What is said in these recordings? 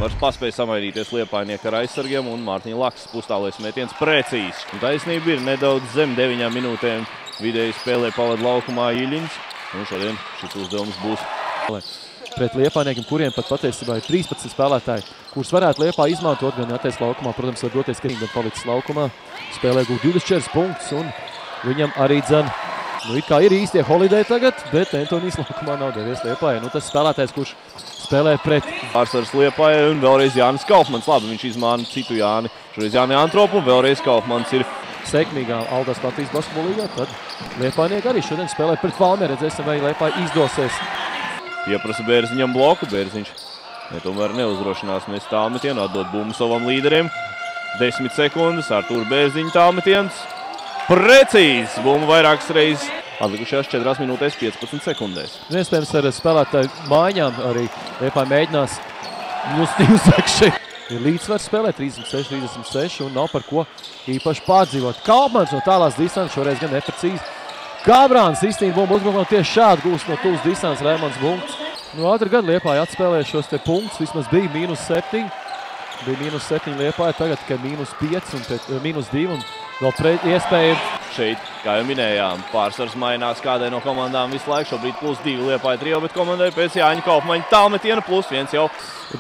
Aivars paspēja samainīties Liepājnieka ar aizsargiem un Mārtiņa Laks pustālais metiens precīzs. Taisnība ir nedaudz zem 9 minūtēm. Vidēji spēlē pavada laukumā Iļiņš. Un šodien šis uzdevums būs pret Liepājniekiem, kuriem pat patiesībā ir 13 spēlētāji, kurus varētu Liepā izmantot gan Jātais laukumā. Protams, var doties, ka gan palicis laukumā. Spēlē gūt 24 punktus un viņam arī dzen. It kā ir īstie holiday tagad, bet Antonijs laukumā nav devies Liepājai. Tas spēlētājs, kurš spēlē pret Pārsvars Liepājai un vēlreiz Jānis Kaufmans. Labi, viņš izmāna citu Jāni. Šoreiz Jāni Antropu un vēlreiz Kaufmans ir sekmīgā Aldās Latvijas basketbolīgā. Tad Liepājnieki arī šodien spēlē pret Valmieru. Redzēsim, vai Liepājai izdosies. Pieprasa Bērziņam bloku. Bērziņš tomēr neuzrošinās mest tālmetienu, atdot bumbu savam līderim. 10 sekundes, Artūra Bērziņa tālmetiens. Precīzs! Bumbu vairākas reizes atlikušās 4 minūtēs 15 sekundēs. Iespējams ar spēlētāju maiņām arī Liepāja mēģinās Stīvzekši. Ir līdzsvars spēlē 36-36 un nav par ko īpaši pārdzīvot. Kaufmans no tālās distances, šoreiz gan neprecīzi. Gabrāns izstīna bumbu uzbrukumā tieši šādi gūst no tūs distances Raimonds Bunks. Ātri gan Liepāja atspēlēja šos te punktus, vismaz bija -7. Bija -7 Liepāja, tagad tikai -5 un -2 un vēl iespēja. Šeit, kā jau minējām, pārsvars mainās kādai no komandām visu laiku. Šobrīd +2 Liepāja trio, bet komandai pēc Jāņa Kaufmaņa tālmetiena +1 jau.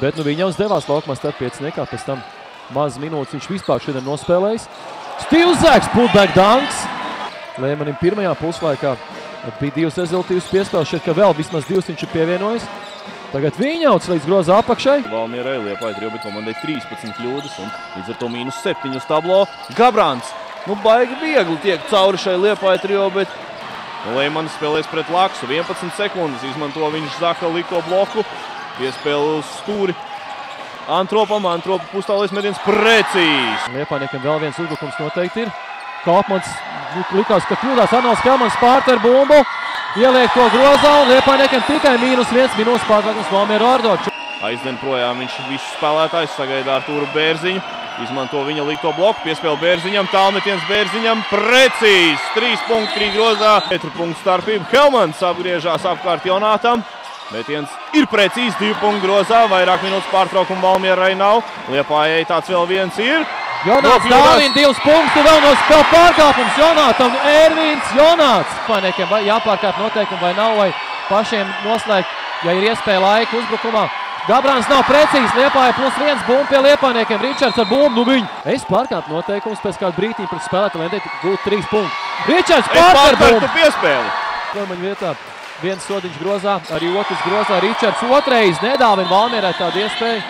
Bet viņam uzdevās laukumā starp 5, pēc tam maz minūtes viņš vispār šodien nospēlējis. Stīvzeks, putback dunks. Lēmanim pirmajā puslaikā bija 2 rezultīvas piespēles, šeit, ka vēl vismaz 2 viņš ir pievienojis. Tagad viņauts līdz groza apakšai. Valmierai Liepāja trio, bet komandai 13 kļūdas un līdz ar to -7 uz tablo. Gabrāns, baigi viegli tiek cauri šai Liepāja trio, bet Leimanis spēlēs pret Laksu. 11 sekundes izmanto viņš Zaka likto bloku. Piespēle uz stūri Antropam. Antropa pustālais metiens precīzs. Liepājniekiem vēl viens uzbrukums noteikti ir. Kaufmans likās, ka kļūdās Arnolds Kelmans pārter bumbu. Ieliek to grozā un Liepājniekiem tikai -1 minūtes pārtraukums Valmieru Ardoču. Aizden projām viņš visu spēlētājs, sagaida Artūru Bērziņu. Izmanto viņa likto bloku, piespēle Bērziņam, tālmetiens Bērziņam, precīzs, 3 punkti krīt grozā, 4 punktu starpība. Helmans apgriežās apkārt Jonātam, metiens ir precīzs, 2 punktu grozā, vairāk minūtes pārtraukumu Valmierai nav. Liepājai tāds vēl viens ir. Jonāts Dāvin 2 punktus un vēl no spēle pārkāpums Jonātam, Ervīns Jonāts. Liepājniekiem jāpārkāp noteikumi vai nav, vai pašiem noslēgt, ja ir iespēja laika uzbrukumā. Gabrāns nav precīzs, Liepāja +1 bumbu pie Liepājniekiem. Ričards ar bumbu, viņu. Es pārkāpu noteikumus pēc kādu brītiņu pret spēlētāju, gūt 3 punktus. Ričards pārkāp bumbu. Piespēli. Kelmaņa vietā viens sodiņš grozā, arī otrs grozā. Ričards otrais nedāvina Valmierai tādu iespēju.